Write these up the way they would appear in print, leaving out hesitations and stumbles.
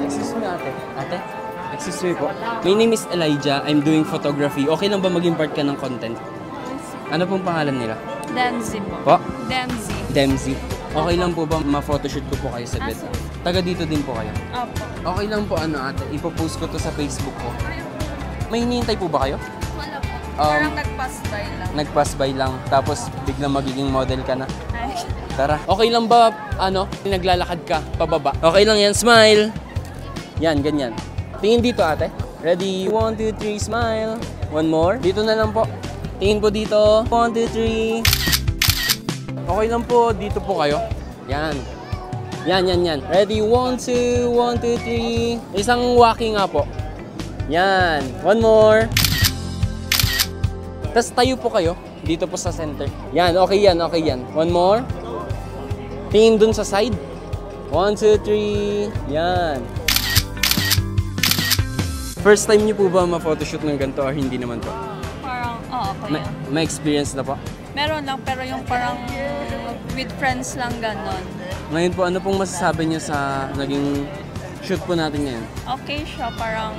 Excuse me, ate. Ate? Excuse me po. My name is Elijah. I'm doing photography. Okay lang ba maging part ka ng content? Ano pong pangalan nila? Dempsey po. Po? Dempsey. Dempsey. Okay lang po ba ma-photoshoot ko po kayo sa bed? Taga dito din po kayo? Opo. Okay lang po ate. Ipopost ko to sa Facebook ko. May hinihintay po ba kayo? Wala po. Parang nag-pass by lang. Nag-pass by lang. Tapos biglang magiging model ka na. Ay. Tara. Okay lang ba, naglalakad ka pababa? Okay lang yan. Smile. Yan, ganyan. Tingin dito, ate. Ready? 1, 2, 3, smile. One more. Dito na lang po. Tingin po dito. 1, 2, 3. Okay lang po. Dito po kayo. Yan. Yan. Ready? 1, 2, 1, 2, 3. Isang walking nga po. Yan. One more. Tapos tayo po kayo. Dito po sa center. Yan. Okay yan. One more. Tingin dun sa side. 1, 2, 3. Yan. First time niyo po ba ma-photoshoot ng ganito or hindi naman po? Parang, oo po yun. May experience na po? Meron lang, pero yung parang with friends lang ganon. Ngayon po, ano pong masasabi niyo sa naging shoot po natin ngayon? Okay siya, parang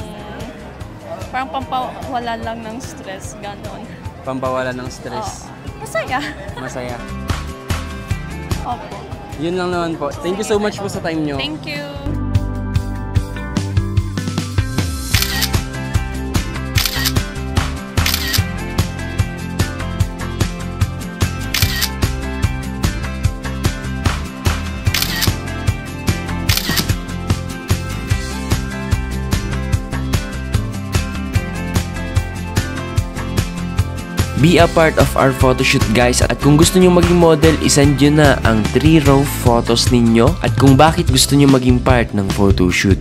pampawala lang ng stress, ganon. Pampawala ng stress. Masaya. Masaya. Opo. Yun lang naman po. Thank you so much po sa time niyo. Thank you. Be a part of our photoshoot guys, at kung gusto nyo maging model, isend nyo na ang 3 raw photos ninyo at kung bakit gusto nyo maging part ng photoshoot.